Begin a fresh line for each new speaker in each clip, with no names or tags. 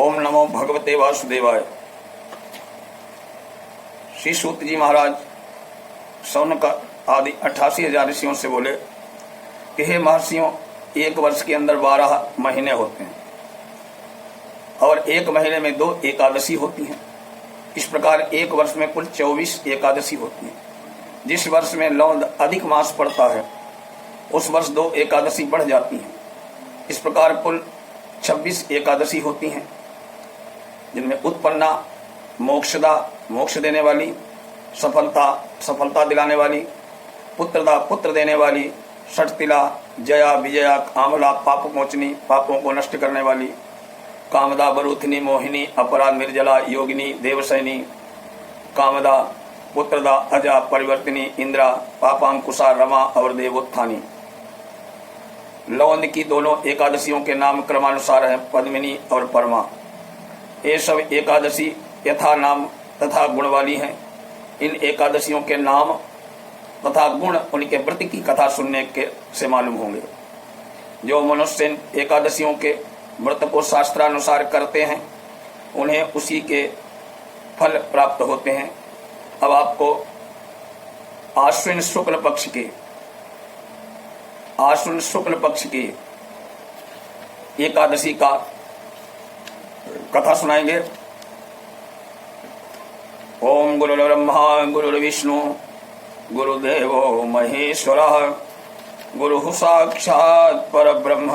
ओम नमो भगवते वासुदेवाय। श्री सूत जी महाराज सौनक आदि 88,000 ऋषियों से बोले कि हे महर्षियों, एक वर्ष के अंदर 12 महीने होते हैं और एक महीने में 2 एकादशी होती हैं। इस प्रकार एक वर्ष में कुल 24 एकादशी होती हैं। जिस वर्ष में लौंद अधिक मास पड़ता है उस वर्ष 2 एकादशी बढ़ जाती हैं। इस प्रकार कुल 26 एकादशी होती हैं, जिनमें उत्पन्ना मोक्षदा मोक्ष देने वाली, सफलता दिलाने वाली, पुत्रदा पुत्र देने वाली, षटतिला जया विजया आमला पाप मोचनी पापों को नष्ट करने वाली, कामदा बरूथिनी मोहिनी अपराध निर्जला योगिनी देवसैनी, कामदा पुत्रदा अजा परिवर्तिनी इंद्रा पापांकुशा रमा और देवोत्थानी। लौंद की दोनों एकादशियों के नाम क्रमानुसार हैं पद्मिनी और परमा। ये सब एकादशी यथा नाम तथा गुण वाली हैं। इन एकादशियों के नाम तथा गुण उनके व्रत की कथा सुनने के से मालूम होंगे। जो मनुष्य इन एकादशियों के व्रत को शास्त्रानुसार करते हैं उन्हें उसी के फल प्राप्त होते हैं। अब आपको आश्विन शुक्ल पक्ष की एकादशी का कथा सुनाएंगे। ओम गुरुर्ब्रह्मा गुरुर्विष्णु गुरुदेवो महेश्वरः गुरुः साक्षात् परब्रह्म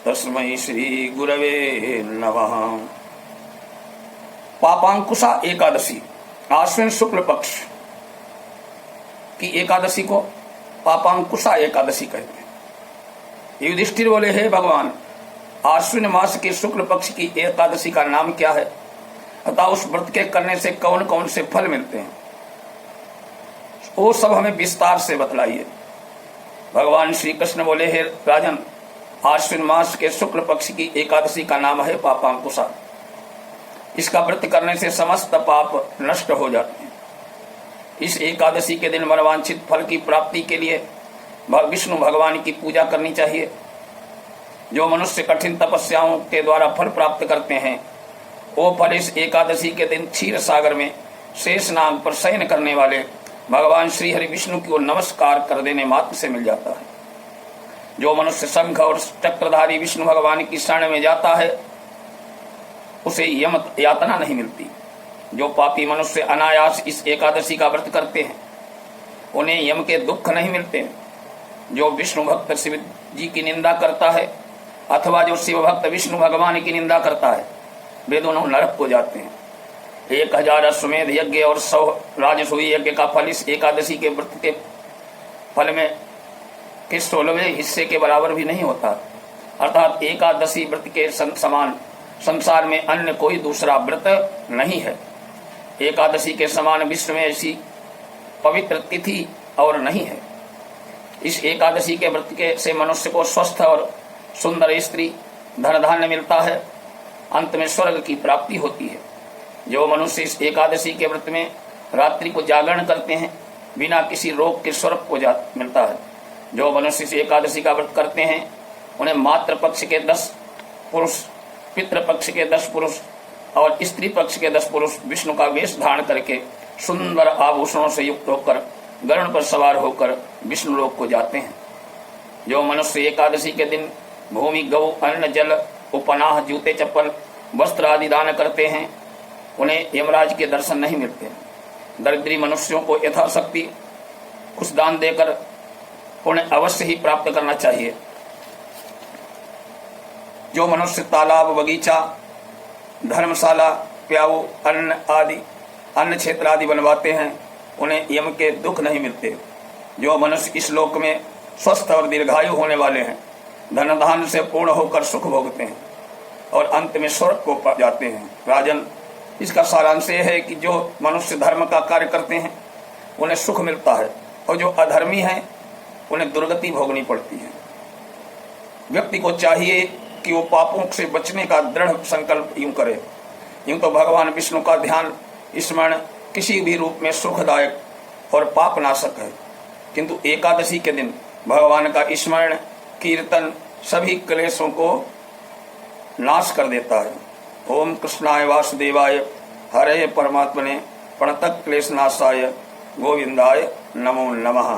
तस्मै श्री गुरवे नमः। पापांकुशा एकादशी, आश्विन शुक्ल पक्ष की एकादशी को पापांकुशा एकादशी कहते हैं। युधिष्ठिर बोले, हे भगवान, आश्विन मास के शुक्ल पक्ष की एकादशी का नाम क्या है तथा उस व्रत के करने से कौन कौन से फल मिलते हैं, वो सब हमें विस्तार से बतलाइए। भगवान श्री कृष्ण बोले, हे राजन, आश्विन मास के शुक्ल पक्ष की एकादशी का नाम है पापांकुशा। इसका व्रत करने से समस्त पाप नष्ट हो जाते हैं। इस एकादशी के दिन मनवांछित फल की प्राप्ति के लिए विष्णु भगवान की पूजा करनी चाहिए। जो मनुष्य कठिन तपस्याओं के द्वारा फल प्राप्त करते हैं वो फल इस एकादशी के दिन क्षीर सागर में शेष नाग पर शयन करने वाले भगवान श्री हरि विष्णु की ओर नमस्कार कर देने मात्र से मिल जाता है। जो मनुष्य शंख और चक्रधारी विष्णु भगवान की शरण में जाता है उसे यम यातना नहीं मिलती। जो पापी मनुष्य अनायास इस एकादशी का व्रत करते हैं उन्हें यम के दुख नहीं मिलते। जो विष्णु भक्त शिव जी की निंदा करता है अथवा जो शिव भक्त विष्णु भगवान की निंदा करता है वे दोनों नरक को जाते हैं। 1000 अश्वमेध यज्ञ और 100 राजसूय यज्ञ का फल इस एकादशी के व्रत के फल में के 16वें हिस्से के बराबर भी नहीं होता। अर्थात एकादशी व्रत के समान संसार में अन्य कोई दूसरा व्रत नहीं है। एकादशी के समान विश्व में ऐसी पवित्र तिथि और नहीं है। इस एकादशी के व्रत के से मनुष्य को स्वस्थ और सुंदर स्त्री धन धान्य मिलता है। अंत में स्वर्ग की प्राप्ति होती है। जो मनुष्य इस एकादशी के व्रत में रात्रि को जागरण करते हैं बिना किसी रोग के स्वर्ग को मिलता है। जो मनुष्य इस एकादशी का व्रत करते हैं उन्हें मातृ पक्ष के 10 पुरुष, पितृ पक्ष के 10 पुरुष और स्त्री पक्ष के 10 पुरुष विष्णु का वेश धारण करके सुंदर आभूषणों से युक्त होकर गरुड़ पर सवार होकर विष्णु लोक को जाते हैं। जो मनुष्य एकादशी के दिन भूमि, गौ, अन्न, जल, उपनाह, जूते, चप्पल, वस्त्र आदि दान करते हैं उन्हें यमराज के दर्शन नहीं मिलते। दरिद्री मनुष्यों को यथाशक्ति कुछ दान देकर उन्हें अवश्य ही प्राप्त करना चाहिए। जो मनुष्य तालाब, बगीचा, धर्मशाला, प्याऊ, अन्न क्षेत्र आदि बनवाते हैं उन्हें यम के दुख नहीं मिलते। जो मनुष्य इस लोक में स्वस्थ और दीर्घायु होने वाले हैं धन धान से पूर्ण होकर सुख भोगते हैं और अंत में स्वर्ग को पा जाते हैं। राजन, इसका सारांश यह है कि जो मनुष्य धर्म का कार्य करते हैं उन्हें सुख मिलता है और जो अधर्मी हैं उन्हें दुर्गति भोगनी पड़ती है। व्यक्ति को चाहिए कि वो पापों से बचने का दृढ़ संकल्प यूं करे। यूं तो भगवान विष्णु का ध्यान स्मरण किसी भी रूप में सुखदायक और पाप नाशक है, किंतु एकादशी के दिन भगवान का स्मरण कीर्तन सभी क्लेशों को नाश कर देता है। ओम कृष्णाय वासुदेवाय हरे परमात्मने प्रणतः क्लेशनाशाय गोविंदाय नमो नमः।